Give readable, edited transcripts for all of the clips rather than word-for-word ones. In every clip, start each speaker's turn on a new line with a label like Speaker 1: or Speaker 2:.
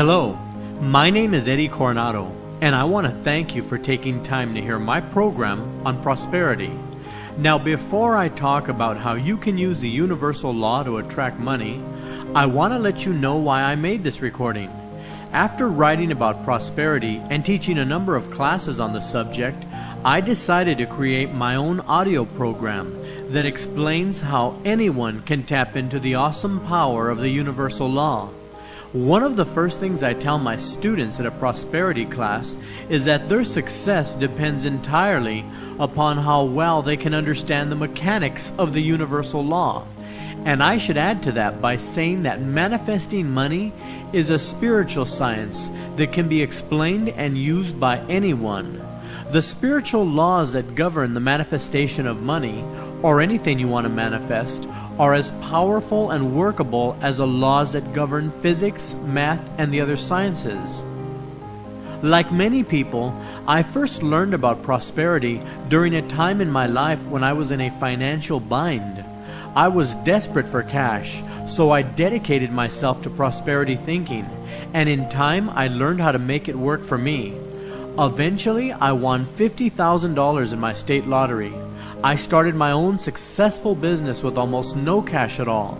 Speaker 1: Hello, my name is Eddie Coronado, and I want to thank you for taking time to hear my program on prosperity. Now, before I talk about how you can use the universal law to attract money, I want to let you know why I made this recording. After writing about prosperity and teaching a number of classes on the subject, I decided to create my own audio program that explains how anyone can tap into the awesome power of the universal law. One of the first things I tell my students at a prosperity class is that their success depends entirely upon how well they can understand the mechanics of the universal law. And I should add to that by saying that manifesting money is a spiritual science that can be explained and used by anyone. The spiritual laws that govern the manifestation of money, or anything you want to manifest, are as powerful and workable as the laws that govern physics, math, and the other sciences. Like many people, I first learned about prosperity during a time in my life when I was in a financial bind. I was desperate for cash, so I dedicated myself to prosperity thinking, and in time I learned how to make it work for me. Eventually, I won $50,000 in my state lottery. I started my own successful business with almost no cash at all.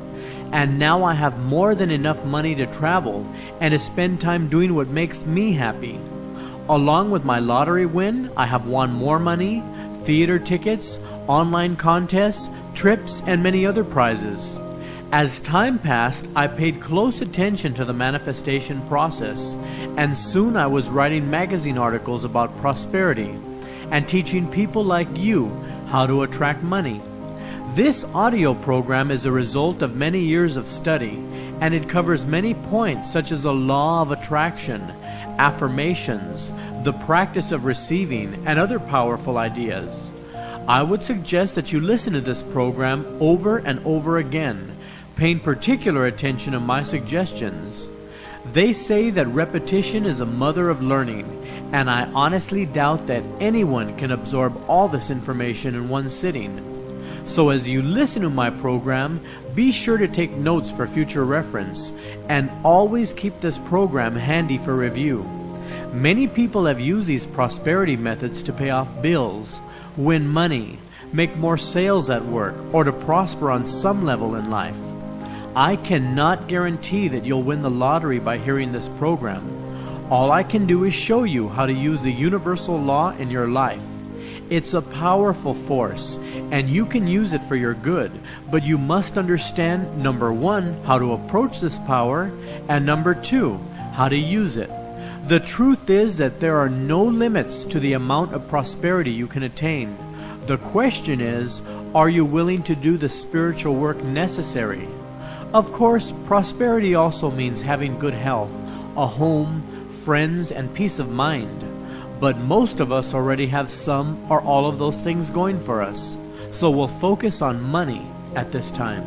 Speaker 1: And now I have more than enough money to travel and to spend time doing what makes me happy. Along with my lottery win, I have won more money, theater tickets, online contests, trips, and many other prizes. As time passed, I paid close attention to the manifestation process, and soon I was writing magazine articles about prosperity and teaching people like you how to attract money. This audio program is a result of many years of study, and it covers many points such as the law of attraction, affirmations, the practice of receiving, and other powerful ideas. I would suggest that you listen to this program over and over again, paying particular attention to my suggestions. They say that repetition is a mother of learning, and I honestly doubt that anyone can absorb all this information in one sitting. So as you listen to my program, be sure to take notes for future reference, and always keep this program handy for review. Many people have used these prosperity methods to pay off bills, win money, make more sales at work, or to prosper on some level in life. I cannot guarantee that you'll win the lottery by hearing this program. All I can do is show you how to use the universal law in your life. It's a powerful force, and you can use it for your good, but you must understand, number one, how to approach this power, and number two, how to use it. The truth is that there are no limits to the amount of prosperity you can attain. The question is, are you willing to do the spiritual work necessary? Of course, prosperity also means having good health, a home, friends, and peace of mind. But most of us already have some or all of those things going for us. So we'll focus on money at this time.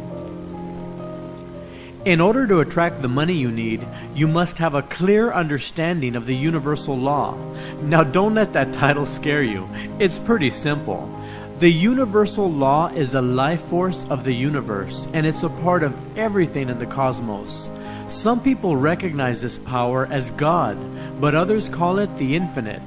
Speaker 1: In order to attract the money you need, you must have a clear understanding of the universal law. Now, don't let that title scare you. It's pretty simple. The universal law is a life force of the universe, and it's a part of everything in the cosmos. Some people recognize this power as God, but others call it the infinite.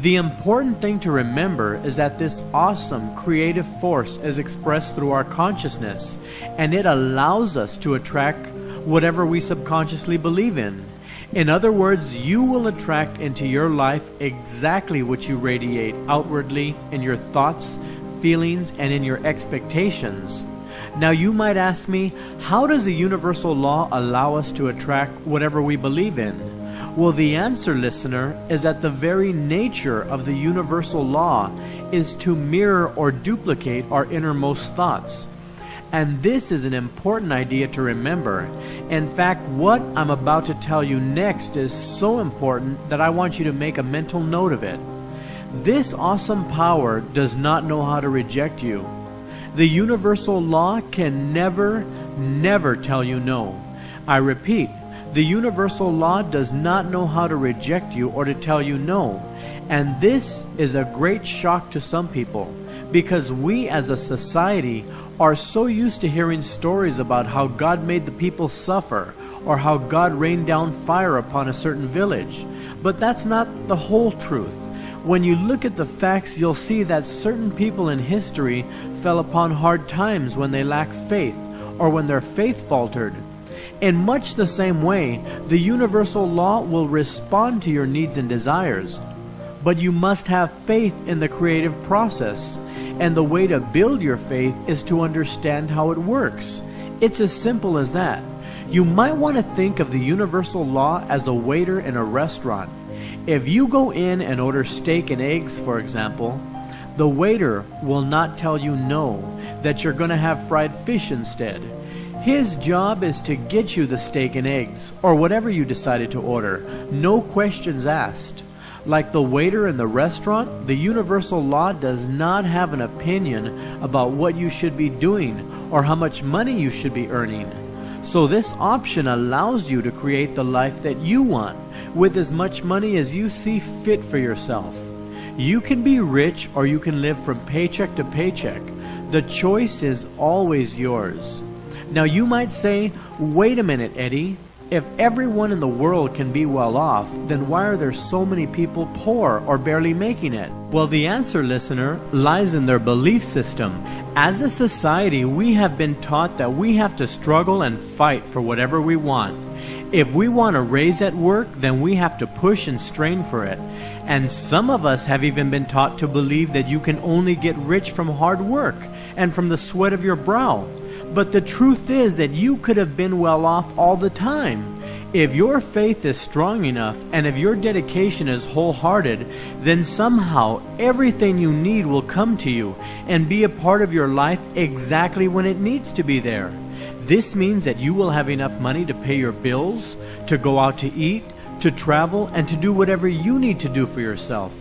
Speaker 1: The important thing to remember is that this awesome creative force is expressed through our consciousness, and it allows us to attract whatever we subconsciously believe in. In other words, you will attract into your life exactly what you radiate outwardly in your thoughts, feelings, and in your expectations. Now you might ask me, how does the universal law allow us to attract whatever we believe in? Well, the answer, listener, is that the very nature of the universal law is to mirror or duplicate our innermost thoughts. And this is an important idea to remember. In fact, what I'm about to tell you next is so important that I want you to make a mental note of it. This awesome power does not know how to reject you. The universal law can never tell you no. I repeat, the universal law does not know how to reject you or to tell you no. And this is a great shock to some people, because we as a society are so used to hearing stories about how God made the people suffer or how God rained down fire upon a certain village. But that's not the whole truth. When you look at the facts, you'll see that certain people in history fell upon hard times when they lacked faith or when their faith faltered. In much the same way, the universal law will respond to your needs and desires. But you must have faith in the creative process, and the way to build your faith is to understand how it works. It's as simple as that. You might want to think of the universal law as a waiter in a restaurant. If you go in and order steak and eggs, for example, the waiter will not tell you no, that you're going to have fried fish instead. His job is to get you the steak and eggs, or whatever you decided to order, no questions asked. Like the waiter in the restaurant, the universal law does not have an opinion about what you should be doing or how much money you should be earning. So this option allows you to create the life that you want with as much money as you see fit for yourself. You can be rich or you can live from paycheck to paycheck. The choice is always yours. Now you might say, wait a minute, Eddie. If everyone in the world can be well off, then why are there so many people poor or barely making it? Well, the answer, listener, lies in their belief system. As a society, we have been taught that we have to struggle and fight for whatever we want. If we want a raise at work, then we have to push and strain for it. And some of us have even been taught to believe that you can only get rich from hard work and from the sweat of your brow. But the truth is that you could have been well off all the time. If your faith is strong enough and if your dedication is wholehearted, then somehow everything you need will come to you and be a part of your life exactly when it needs to be there. This means that you will have enough money to pay your bills, to go out to eat, to travel, and to do whatever you need to do for yourself.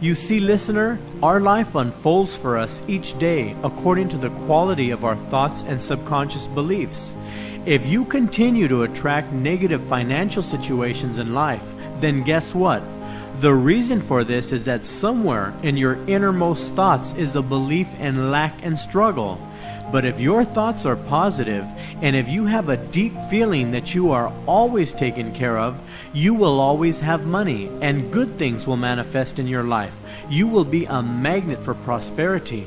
Speaker 1: You see, listener, our life unfolds for us each day according to the quality of our thoughts and subconscious beliefs. If you continue to attract negative financial situations in life, then guess what? The reason for this is that somewhere in your innermost thoughts is a belief in lack and struggle. But if your thoughts are positive, and if you have a deep feeling that you are always taken care of, you will always have money, and good things will manifest in your life. You will be a magnet for prosperity.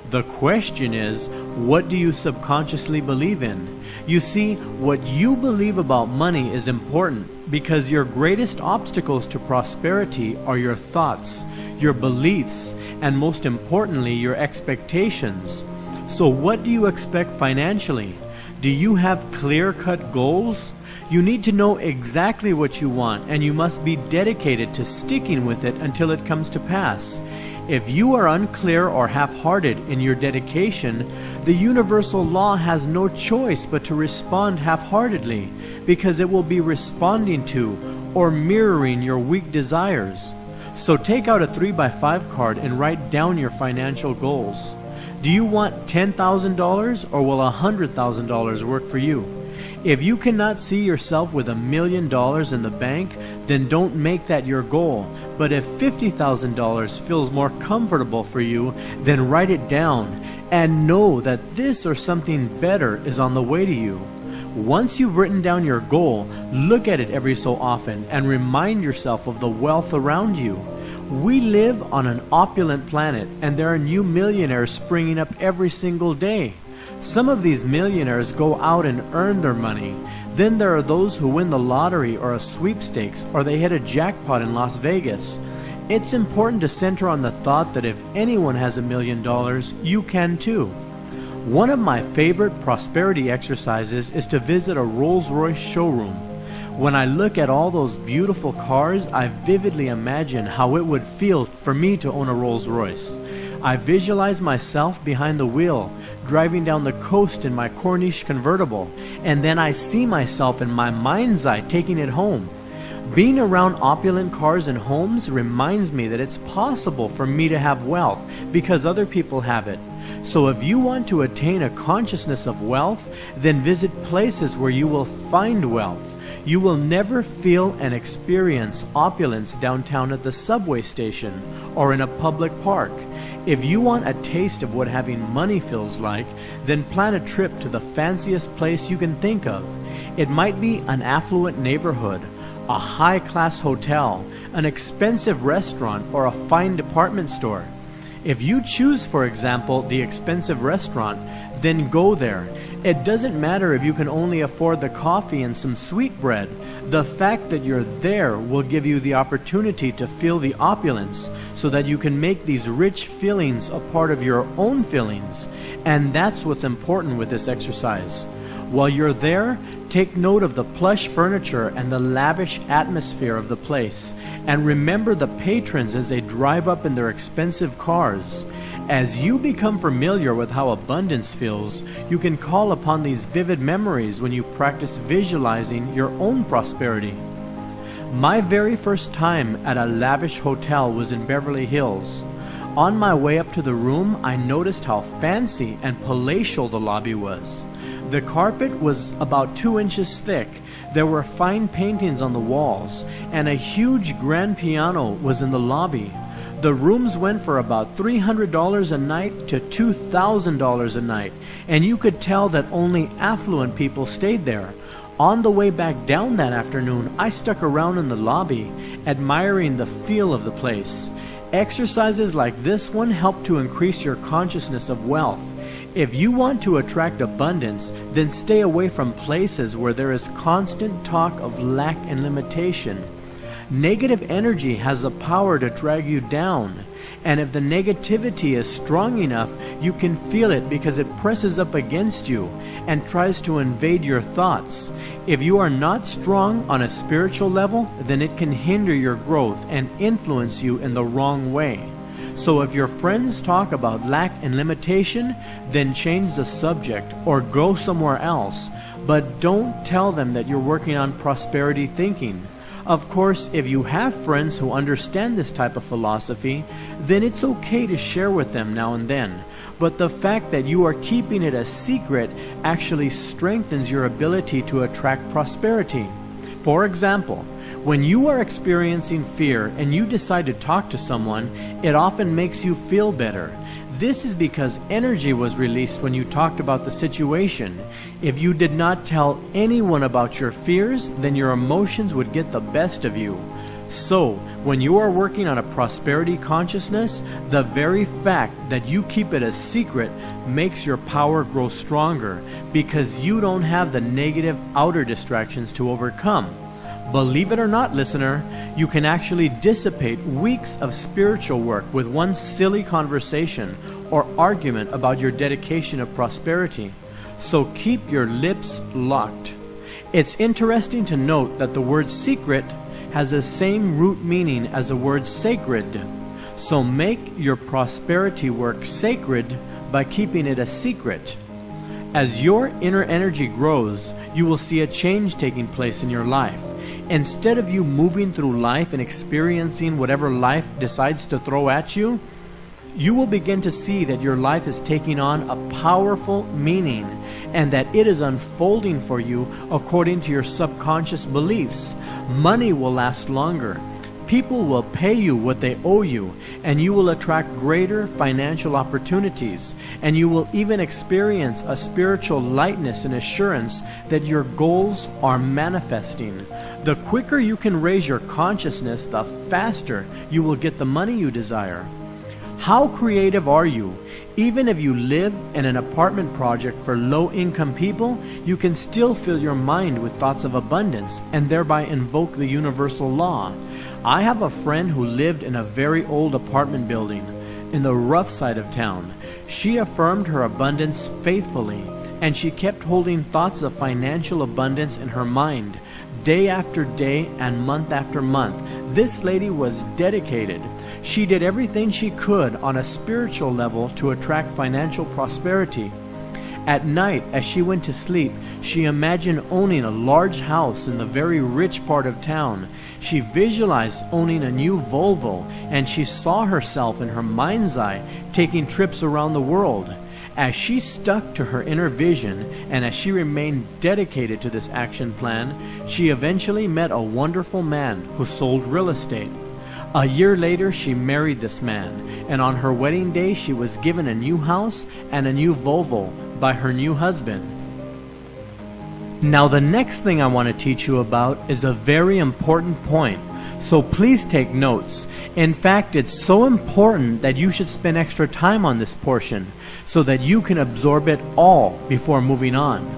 Speaker 1: The question is, what do you subconsciously believe in? You see, what you believe about money is important because your greatest obstacles to prosperity are your thoughts, your beliefs, and most importantly, your expectations. So what do you expect financially? Do you have clear-cut goals? You need to know exactly what you want, and you must be dedicated to sticking with it until it comes to pass. If you are unclear or half-hearted in your dedication, the universal law has no choice but to respond half-heartedly, because it will be responding to or mirroring your weak desires. So take out a 3x5 card and write down your financial goals. Do you want $10,000 or will $100,000 work for you? If you cannot see yourself with $1 million in the bank, then don't make that your goal. But if $50,000 feels more comfortable for you, then write it down and know that this or something better is on the way to you. Once you've written down your goal, look at it every so often and remind yourself of the wealth around you. We live on an opulent planet, and there are new millionaires springing up every single day. Some of these millionaires go out and earn their money. Then there are those who win the lottery or a sweepstakes, or they hit a jackpot in Las Vegas. It's important to center on the thought that if anyone has $1 million, you can too. One of my favorite prosperity exercises is to visit a Rolls-Royce showroom. When I look at all those beautiful cars, I vividly imagine how it would feel for me to own a Rolls-Royce. I visualize myself behind the wheel, driving down the coast in my Corniche convertible, and then I see myself in my mind's eye taking it home. Being around opulent cars and homes reminds me that it's possible for me to have wealth because other people have it. So if you want to attain a consciousness of wealth, then visit places where you will find wealth. You will never feel and experience opulence downtown at the subway station or in a public park. If you want a taste of what having money feels like, then plan a trip to the fanciest place you can think of. It might be an affluent neighborhood, a high-class hotel, an expensive restaurant, or a fine department store. If you choose, for example, the expensive restaurant, then go there. It doesn't matter if you can only afford the coffee and some sweetbread. The fact that you're there will give you the opportunity to feel the opulence so that you can make these rich feelings a part of your own feelings. And that's what's important with this exercise. While you're there, take note of the plush furniture and the lavish atmosphere of the place, and remember the patrons as they drive up in their expensive cars. As you become familiar with how abundance feels, you can call upon these vivid memories when you practice visualizing your own prosperity. My very first time at a lavish hotel was in Beverly Hills. On my way up to the room, I noticed how fancy and palatial the lobby was. The carpet was about 2 inches thick, there were fine paintings on the walls, and a huge grand piano was in the lobby. The rooms went for about $300 a night to $2,000 a night, and you could tell that only affluent people stayed there. On the way back down that afternoon, I stuck around in the lobby, admiring the feel of the place. Exercises like this one help to increase your consciousness of wealth. If you want to attract abundance, then stay away from places where there is constant talk of lack and limitation. Negative energy has the power to drag you down, and if the negativity is strong enough, you can feel it because it presses up against you and tries to invade your thoughts. If you are not strong on a spiritual level, then it can hinder your growth and influence you in the wrong way. So if your friends talk about lack and limitation, then change the subject or go somewhere else. But don't tell them that you're working on prosperity thinking. Of course, if you have friends who understand this type of philosophy, then it's okay to share with them now and then. But the fact that you are keeping it a secret actually strengthens your ability to attract prosperity. For example, when you are experiencing fear and you decide to talk to someone, it often makes you feel better. This is because energy was released when you talked about the situation. If you did not tell anyone about your fears, then your emotions would get the best of you. So, when you are working on a prosperity consciousness, the very fact that you keep it a secret makes your power grow stronger because you don't have the negative outer distractions to overcome. Believe it or not, listener, you can actually dissipate weeks of spiritual work with one silly conversation or argument about your dedication of prosperity. So keep your lips locked. It's interesting to note that the word secret has the same root meaning as the word sacred. So make your prosperity work sacred by keeping it a secret. As your inner energy grows, you will see a change taking place in your life. Instead of you moving through life and experiencing whatever life decides to throw at you, you will begin to see that your life is taking on a powerful meaning and that it is unfolding for you according to your subconscious beliefs. Money will last longer. People will pay you what they owe you, and you will attract greater financial opportunities, and you will even experience a spiritual lightness and assurance that your goals are manifesting. The quicker you can raise your consciousness, the faster you will get the money you desire. How creative are you? Even if you live in an apartment project for low-income people, you can still fill your mind with thoughts of abundance and thereby invoke the universal law. I have a friend who lived in a very old apartment building in the rough side of town. She affirmed her abundance faithfully, and she kept holding thoughts of financial abundance in her mind day after day and month after month. This lady was dedicated. She did everything she could on a spiritual level to attract financial prosperity. At night, as she went to sleep, she imagined owning a large house in the very rich part of town. She visualized owning a new Volvo, and she saw herself in her mind's eye taking trips around the world. As she stuck to her inner vision and as she remained dedicated to this action plan, she eventually met a wonderful man who sold real estate. A year later, she married this man, and on her wedding day, she was given a new house and a new Volvo by her new husband. Now, the next thing I want to teach you about is a very important point, so please take notes. In fact, it's so important that you should spend extra time on this portion so that you can absorb it all before moving on.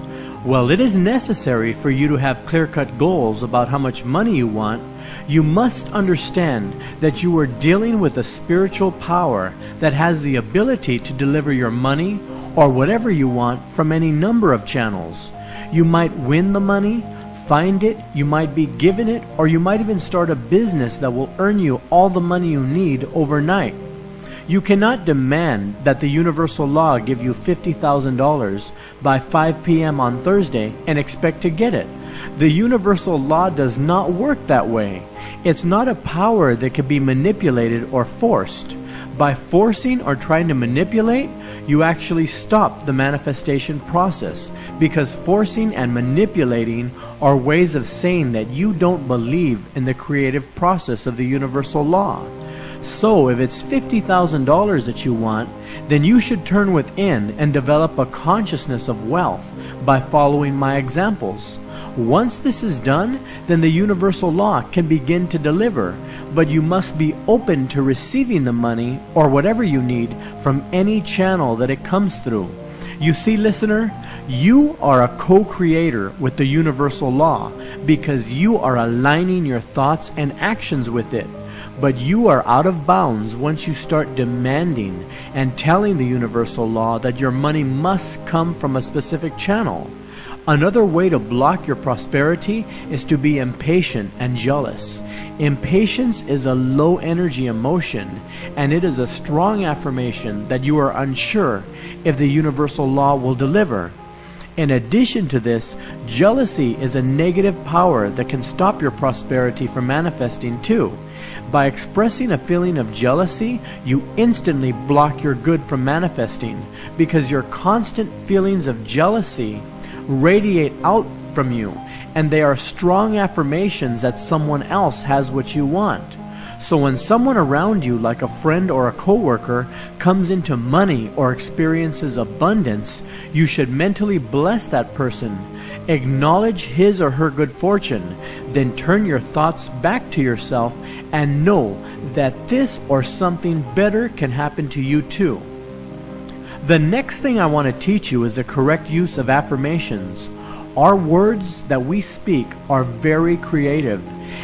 Speaker 1: Well, it is necessary for you to have clear-cut goals about how much money you want. You must understand that you are dealing with a spiritual power that has the ability to deliver your money or whatever you want from any number of channels. You might win the money, find it, you might be given it, or you might even start a business that will earn you all the money you need overnight. You cannot demand that the universal law give you $50,000 by 5 p.m. on Thursday and expect to get it. The universal law does not work that way. It's not a power that can be manipulated or forced. By forcing or trying to manipulate, you actually stop the manifestation process, because forcing and manipulating are ways of saying that you don't believe in the creative process of the universal law. So if it's $50,000 that you want, then you should turn within and develop a consciousness of wealth by following my examples. Once this is done, then the universal law can begin to deliver, but you must be open to receiving the money or whatever you need from any channel that it comes through. You see, listener, you are a co-creator with the universal law because you are aligning your thoughts and actions with it. But you are out of bounds once you start demanding and telling the universal law that your money must come from a specific channel. Another way to block your prosperity is to be impatient and jealous. Impatience is a low energy emotion, and it is a strong affirmation that you are unsure if the universal law will deliver. In addition to this, jealousy is a negative power that can stop your prosperity from manifesting too. By expressing a feeling of jealousy, you instantly block your good from manifesting, because your constant feelings of jealousy radiate out from you, and they are strong affirmations that someone else has what you want. So when someone around you, like a friend or a coworker, comes into money or experiences abundance, you should mentally bless that person, acknowledge his or her good fortune, then turn your thoughts back to yourself and know that this or something better can happen to you too. The next thing I want to teach you is the correct use of affirmations. Our words that we speak are very creative,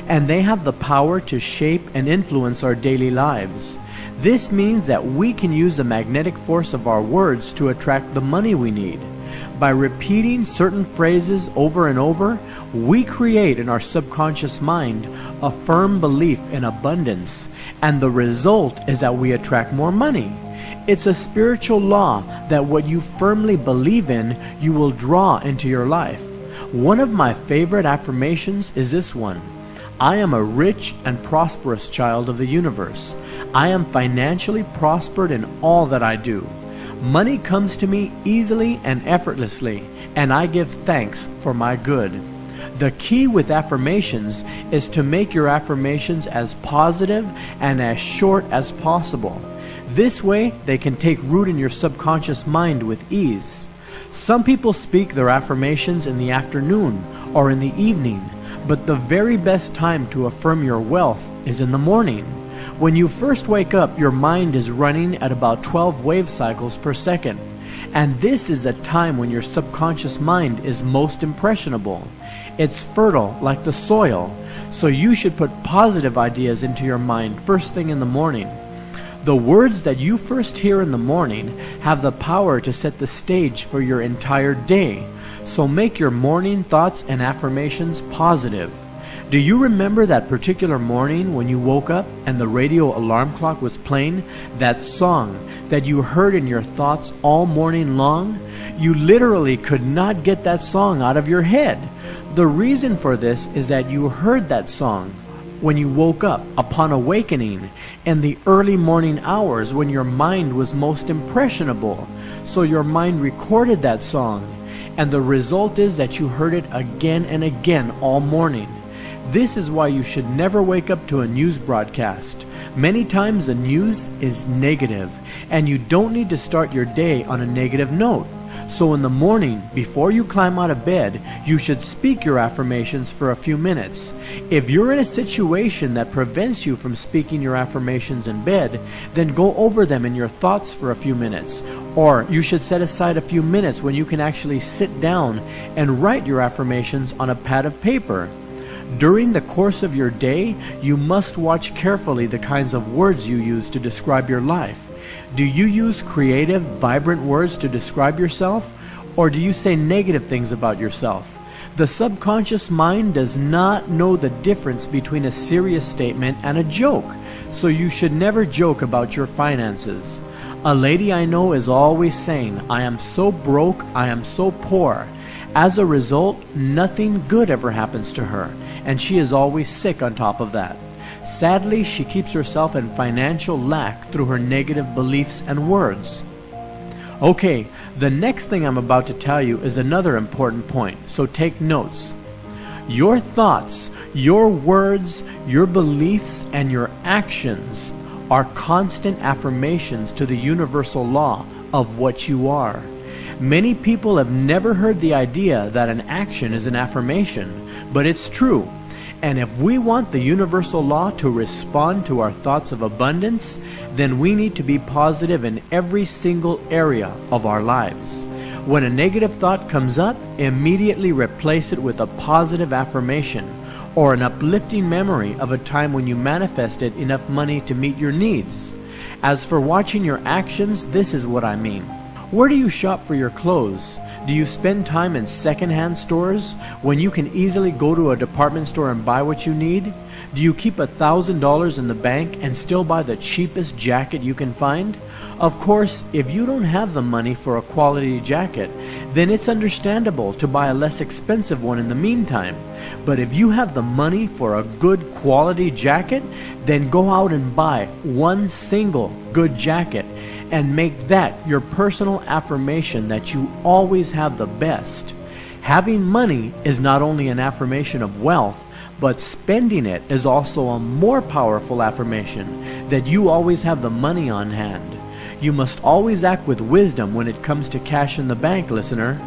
Speaker 1: and they have the power to shape and influence our daily lives. This means that we can use the magnetic force of our words to attract the money we need. By repeating certain phrases over and over, we create in our subconscious mind a firm belief in abundance, and the result is that we attract more money. It's a spiritual law that what you firmly believe in, you will draw into your life. One of my favorite affirmations is this one: I am a rich and prosperous child of the universe. I am financially prospered in all that I do. Money comes to me easily and effortlessly, and I give thanks for my good. The key with affirmations is to make your affirmations as positive and as short as possible. This way, they can take root in your subconscious mind with ease. Some people speak their affirmations in the afternoon or in the evening, but the very best time to affirm your wealth is in the morning. When you first wake up, your mind is running at about 12 wave cycles per second, and this is the time when your subconscious mind is most impressionable. It's fertile like the soil, so you should put positive ideas into your mind first thing in the morning. The words that you first hear in the morning have the power to set the stage for your entire day, so make your morning thoughts and affirmations positive. Do you remember that particular morning when you woke up and the radio alarm clock was playing that song that you heard in your thoughts all morning long? You literally could not get that song out of your head. The reason for this is that you heard that song when you woke up upon awakening in the early morning hours when your mind was most impressionable. So your mind recorded that song, and the result is that you heard it again and again all morning. This is why you should never wake up to a news broadcast. Many times the news is negative, and you don't need to start your day on a negative note. So in the morning, before you climb out of bed, you should speak your affirmations for a few minutes. If you're in a situation that prevents you from speaking your affirmations in bed, then go over them in your thoughts for a few minutes. Or you should set aside a few minutes when you can actually sit down and write your affirmations on a pad of paper. During the course of your day, you must watch carefully the kinds of words you use to describe your life. Do you use creative, vibrant words to describe yourself? Or do you say negative things about yourself? The subconscious mind does not know the difference between a serious statement and a joke, so you should never joke about your finances. A lady I know is always saying, "I am so broke, I am so poor." As a result, nothing good ever happens to her, and she is always sick on top of that. Sadly, she keeps herself in financial lack through her negative beliefs and words. Okay, the next thing I'm about to tell you is another important point, so take notes. Your thoughts, your words, your beliefs, and your actions are constant affirmations to the universal law of what you are. Many people have never heard the idea that an action is an affirmation, but it's true. And if we want the universal law to respond to our thoughts of abundance, then we need to be positive in every single area of our lives. When a negative thought comes up, immediately replace it with a positive affirmation or an uplifting memory of a time when you manifested enough money to meet your needs. As for watching your actions, this is what I mean. Where do you shop for your clothes? Do you spend time in secondhand stores when you can easily go to a department store and buy what you need? Do you keep $1,000 in the bank and still buy the cheapest jacket you can find? Of course, if you don't have the money for a quality jacket, then it's understandable to buy a less expensive one in the meantime. But if you have the money for a good quality jacket, then go out and buy one single good jacket and make that your personal affirmation that you always have the best. Having money is not only an affirmation of wealth, but spending it is also a more powerful affirmation that you always have the money on hand. You must always act with wisdom when it comes to cash in the bank, listener,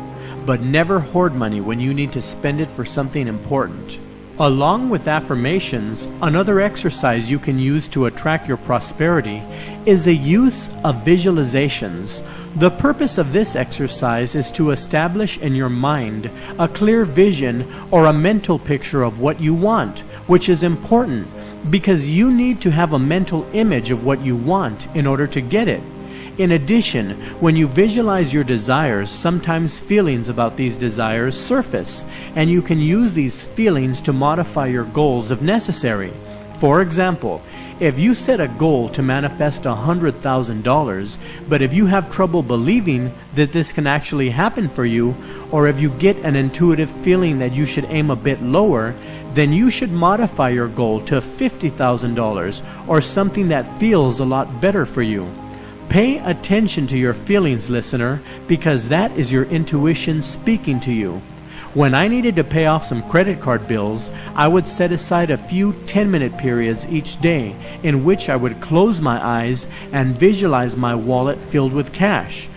Speaker 1: but never hoard money when you need to spend it for something important. Along with affirmations, another exercise you can use to attract your prosperity is the use of visualizations. The purpose of this exercise is to establish in your mind a clear vision or a mental picture of what you want, which is important because you need to have a mental image of what you want in order to get it. In addition, when you visualize your desires, sometimes feelings about these desires surface, and you can use these feelings to modify your goals if necessary. For example, if you set a goal to manifest $100,000, but if you have trouble believing that this can actually happen for you, or if you get an intuitive feeling that you should aim a bit lower, then you should modify your goal to $50,000 or something that feels a lot better for you. Pay attention to your feelings, listener, because that is your intuition speaking to you. When I needed to pay off some credit card bills, I would set aside a few 10-minute periods each day in which I would close my eyes and visualize my wallet filled with cash.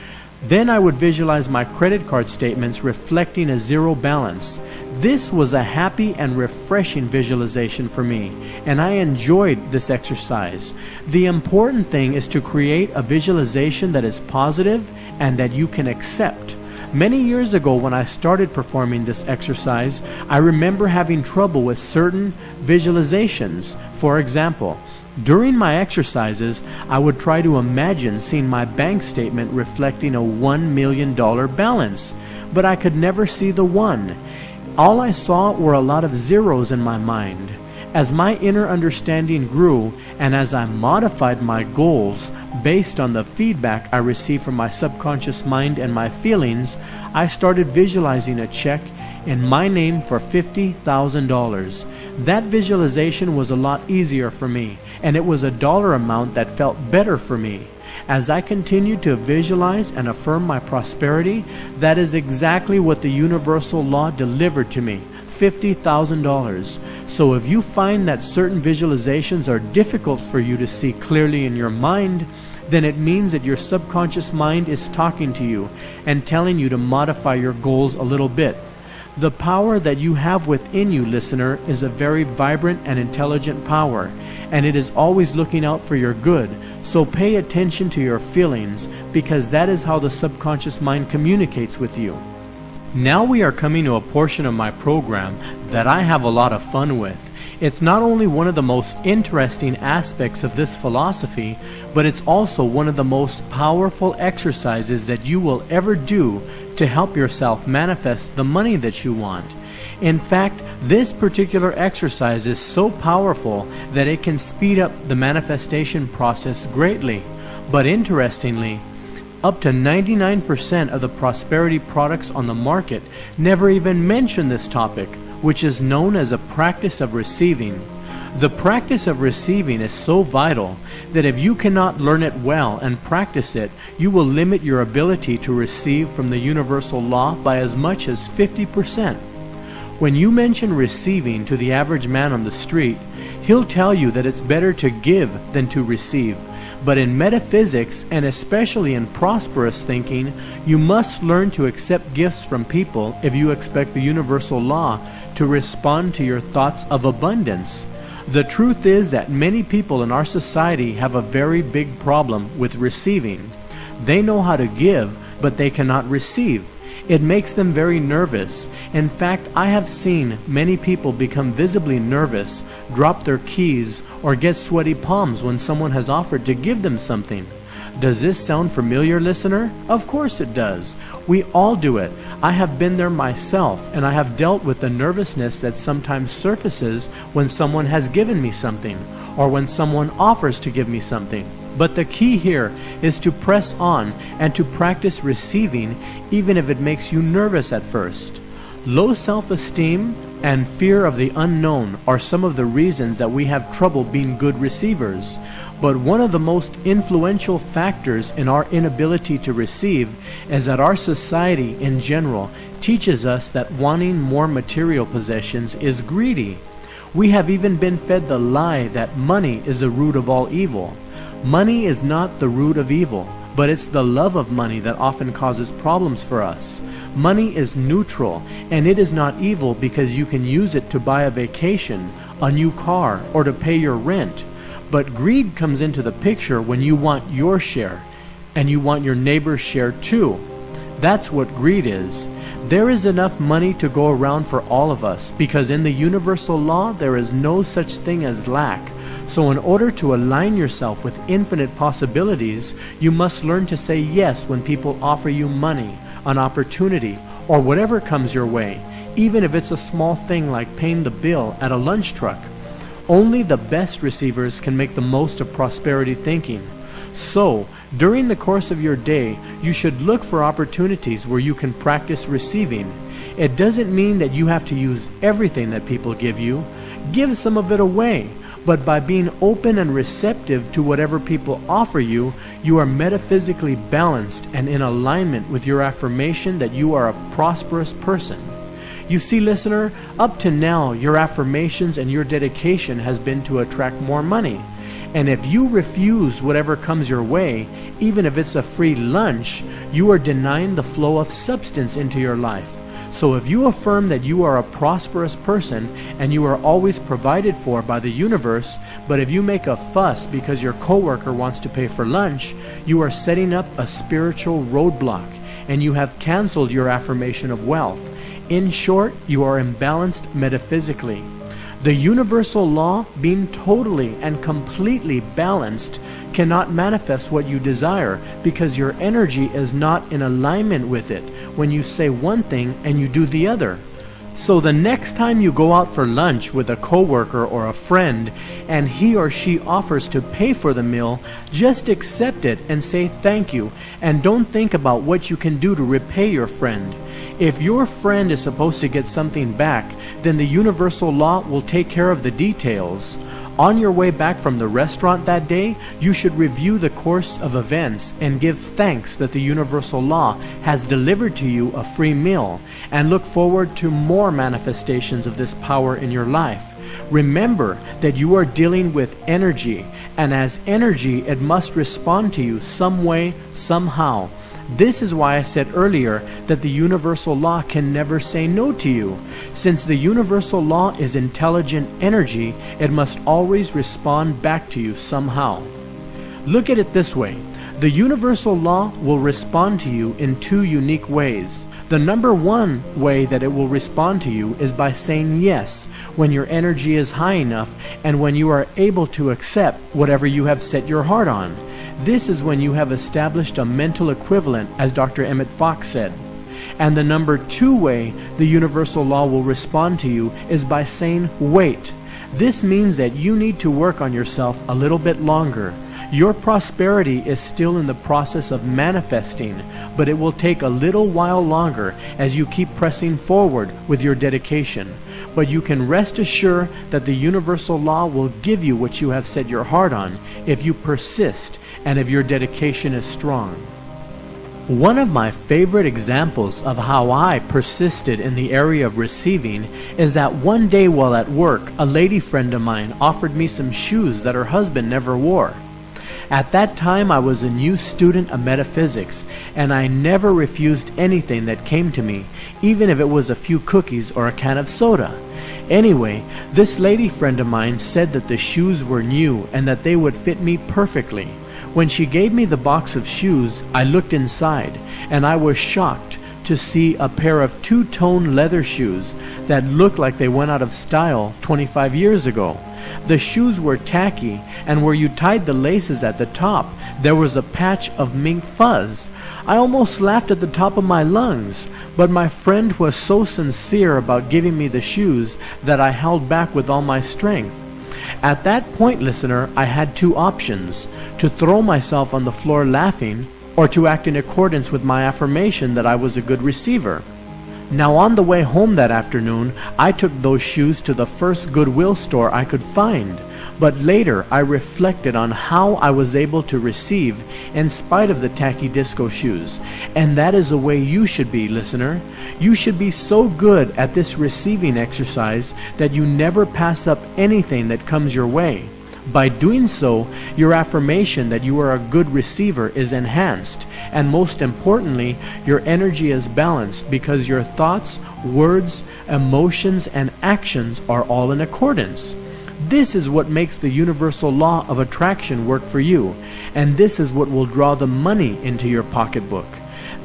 Speaker 1: Then I would visualize my credit card statements reflecting a zero balance. This was a happy and refreshing visualization for me, and I enjoyed this exercise. The important thing is to create a visualization that is positive and that you can accept. Many years ago when I started performing this exercise, I remember having trouble with certain visualizations. For example, during my exercises, I would try to imagine seeing my bank statement reflecting a $1 million balance, but I could never see the one. All I saw were a lot of zeros in my mind. As my inner understanding grew and as I modified my goals based on the feedback I received from my subconscious mind and my feelings, I started visualizing a check in my name for $50,000. That visualization was a lot easier for me, and it was a dollar amount that felt better for me. As I continued to visualize and affirm my prosperity, that is exactly what the universal law delivered to me. $50,000. So if you find that certain visualizations are difficult for you to see clearly in your mind, then it means that your subconscious mind is talking to you and telling you to modify your goals a little bit. The power that you have within you, listener, is a very vibrant and intelligent power, and it is always looking out for your good. So pay attention to your feelings, because that is how the subconscious mind communicates with you. Now we are coming to a portion of my program that I have a lot of fun with. It's not only one of the most interesting aspects of this philosophy, but it's also one of the most powerful exercises that you will ever do to help yourself manifest the money that you want. In fact, this particular exercise is so powerful that it can speed up the manifestation process greatly. But interestingly, up to 99% of the prosperity products on the market never even mention this topic, which is known as a practice of receiving. The practice of receiving is so vital that if you cannot learn it well and practice it, you will limit your ability to receive from the universal law by as much as 50%. When you mention receiving to the average man on the street, he'll tell you that it's better to give than to receive. But in metaphysics, and especially in prosperous thinking, you must learn to accept gifts from people if you expect the universal law to respond to your thoughts of abundance. The truth is that many people in our society have a very big problem with receiving. They know how to give, but they cannot receive. It makes them very nervous. In fact, I have seen many people become visibly nervous, drop their keys, or get sweaty palms when someone has offered to give them something. Does this sound familiar, listener? Of course it does. We all do it. I have been there myself, and I have dealt with the nervousness that sometimes surfaces when someone has given me something, or when someone offers to give me something. But the key here is to press on and to practice receiving, even if it makes you nervous at first. Low self-esteem and fear of the unknown are some of the reasons that we have trouble being good receivers. But one of the most influential factors in our inability to receive is that our society in general teaches us that wanting more material possessions is greedy. We have even been fed the lie that money is the root of all evil. Money is not the root of evil, but it's the love of money that often causes problems for us. Money is neutral, and it is not evil because you can use it to buy a vacation, a new car, or to pay your rent. But greed comes into the picture when you want your share, and you want your neighbor's share too. That's what greed is. There is enough money to go around for all of us, because in the universal law there is no such thing as lack. So in order to align yourself with infinite possibilities, you must learn to say yes when people offer you money, an opportunity, or whatever comes your way, even if it's a small thing like paying the bill at a lunch truck. Only the best receivers can make the most of prosperity thinking. So, during the course of your day, you should look for opportunities where you can practice receiving. It doesn't mean that you have to use everything that people give you. Give some of it away. But by being open and receptive to whatever people offer you, you are metaphysically balanced and in alignment with your affirmation that you are a prosperous person. You see, listener, up to now, your affirmations and your dedication has been to attract more money. And if you refuse whatever comes your way, even if it's a free lunch, you are denying the flow of substance into your life. So if you affirm that you are a prosperous person and you are always provided for by the universe, but if you make a fuss because your coworker wants to pay for lunch, you are setting up a spiritual roadblock and you have canceled your affirmation of wealth. In short, you are imbalanced metaphysically. The universal law, being totally and completely balanced, cannot manifest what you desire because your energy is not in alignment with it when you say one thing and you do the other. So the next time you go out for lunch with a coworker or a friend and he or she offers to pay for the meal, just accept it and say thank you, and don't think about what you can do to repay your friend. If your friend is supposed to get something back, then the universal law will take care of the details. On your way back from the restaurant that day, you should review the course of events and give thanks that the universal law has delivered to you a free meal, and look forward to more manifestations of this power in your life. Remember that you are dealing with energy, and as energy, it must respond to you some way, somehow. This is why I said earlier that the universal law can never say no to you. Since the universal law is intelligent energy, it must always respond back to you somehow. Look at it this way. The universal law will respond to you in two unique ways. The number one way that it will respond to you is by saying yes when your energy is high enough and when you are able to accept whatever you have set your heart on. This is when you have established a mental equivalent, as Dr. Emmett Fox said. And the number two way the universal law will respond to you is by saying wait. This means that you need to work on yourself a little bit longer. Your prosperity is still in the process of manifesting, but it will take a little while longer as you keep pressing forward with your dedication. But you can rest assured that the universal law will give you what you have set your heart on if you persist and if your dedication is strong. One of my favorite examples of how I persisted in the area of receiving is that one day while at work, a lady friend of mine offered me some shoes that her husband never wore. At that time, I was a new student of metaphysics, and I never refused anything that came to me, even if it was a few cookies or a can of soda. Anyway, this lady friend of mine said that the shoes were new and that they would fit me perfectly. When she gave me the box of shoes, I looked inside, and I was shocked to see a pair of two-tone leather shoes that looked like they went out of style 25 years ago. The shoes were tacky, and where you tied the laces at the top, there was a patch of mink fuzz. I almost laughed at the top of my lungs, but my friend was so sincere about giving me the shoes that I held back with all my strength. At that point, listener, I had two options: to throw myself on the floor laughing, or to act in accordance with my affirmation that I was a good receiver. Now, on the way home that afternoon, I took those shoes to the first Goodwill store I could find. But later, I reflected on how I was able to receive in spite of the tacky disco shoes. And that is the way you should be, listener. You should be so good at this receiving exercise that you never pass up anything that comes your way. By doing so, your affirmation that you are a good receiver is enhanced, and most importantly, your energy is balanced because your thoughts, words, emotions, and actions are all in accordance. This is what makes the universal law of attraction work for you, and this is what will draw the money into your pocketbook.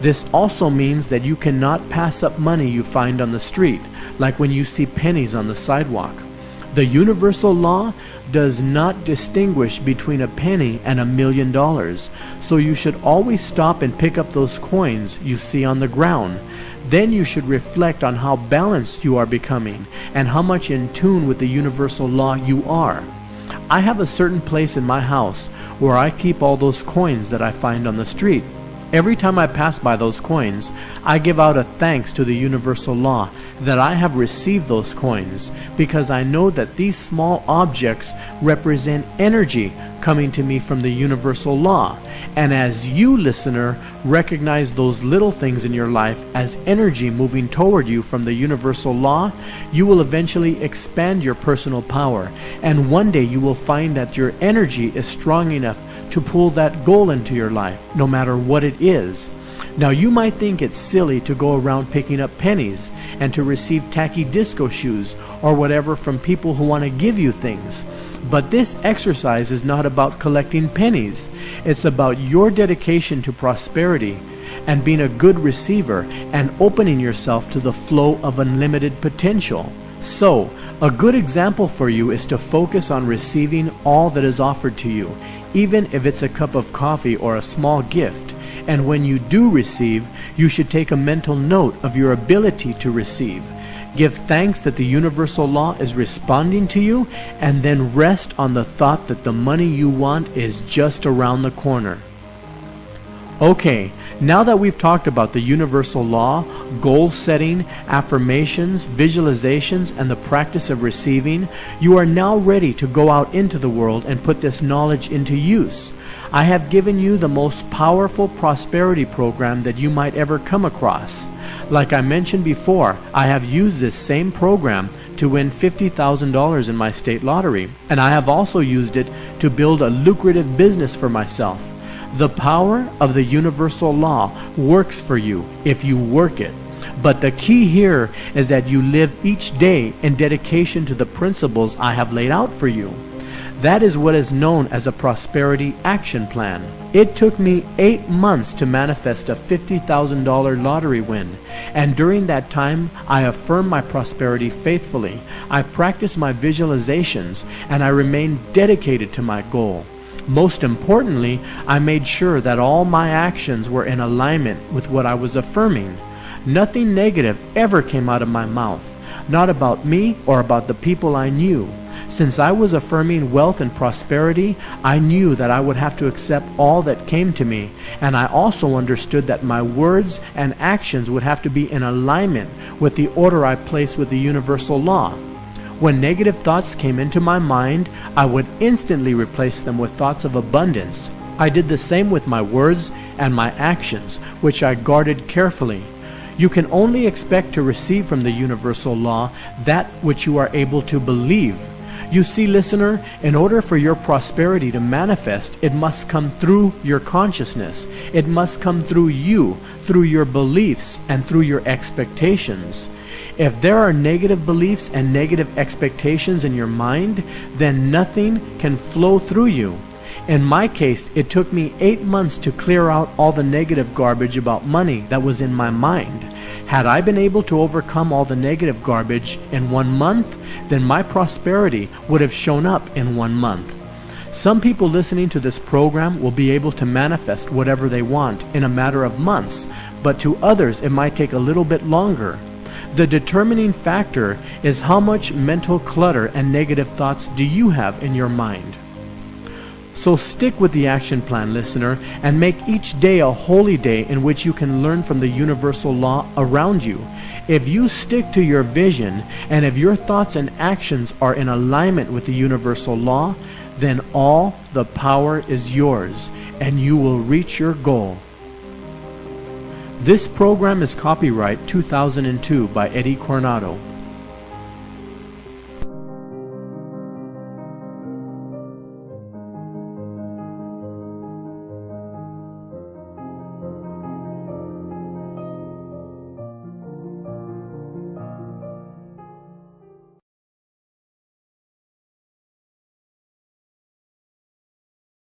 Speaker 1: This also means that you cannot pass up money you find on the street, like when you see pennies on the sidewalk. The universal law does not distinguish between a penny and $1 million, so you should always stop and pick up those coins you see on the ground. Then you should reflect on how balanced you are becoming and how much in tune with the universal law you are. I have a certain place in my house where I keep all those coins that I find on the street. Every time I pass by those coins, I give out a thanks to the universal law that I have received those coins, because I know that these small objects represent energy coming to me from the universal law. And as you, listener, recognize those little things in your life as energy moving toward you from the universal law, you will eventually expand your personal power. And one day you will find that your energy is strong enough to pull that goal into your life, no matter what it is. Now, you might think it's silly to go around picking up pennies and to receive tacky disco shoes or whatever from people who want to give you things. But this exercise is not about collecting pennies. It's about your dedication to prosperity and being a good receiver and opening yourself to the flow of unlimited potential. So, a good example for you is to focus on receiving all that is offered to you, even if it's a cup of coffee or a small gift. And when you do receive, you should take a mental note of your ability to receive. Give thanks that the universal law is responding to you, and then rest on the thought that the money you want is just around the corner. Okay, now that we've talked about the universal law, goal setting, affirmations, visualizations, and the practice of receiving, you are now ready to go out into the world and put this knowledge into use. I have given you the most powerful prosperity program that you might ever come across. Like I mentioned before, I have used this same program to win $50,000 in my state lottery, and I have also used it to build a lucrative business for myself. The power of the universal law works for you if you work it. But the key here is that you live each day in dedication to the principles I have laid out for you. That is what is known as a prosperity action plan. It took me 8 months to manifest a $50,000 lottery win, and during that time I affirmed my prosperity faithfully. I practiced my visualizations, and I remained dedicated to my goal. Most importantly, I made sure that all my actions were in alignment with what I was affirming. Nothing negative ever came out of my mouth, not about me or about the people I knew. Since I was affirming wealth and prosperity, I knew that I would have to accept all that came to me, and I also understood that my words and actions would have to be in alignment with the order I placed with the universal law. When negative thoughts came into my mind, I would instantly replace them with thoughts of abundance. I did the same with my words and my actions, which I guarded carefully. You can only expect to receive from the universal law that which you are able to believe. You see, listener, in order for your prosperity to manifest, it must come through your consciousness. It must come through you, through your beliefs, and through your expectations. If there are negative beliefs and negative expectations in your mind, then nothing can flow through you. In my case, it took me 8 months to clear out all the negative garbage about money that was in my mind. Had I been able to overcome all the negative garbage in 1 month, then my prosperity would have shown up in 1 month. Some people listening to this program will be able to manifest whatever they want in a matter of months, but to others it might take a little bit longer. The determining factor is how much mental clutter and negative thoughts do you have in your mind. So stick with the action plan, listener, and make each day a holy day in which you can learn from the universal law around you. If you stick to your vision, and if your thoughts and actions are in alignment with the universal law, then all the power is yours, and you will reach your goal. This program is copyright 2002 by Eddie Coronado.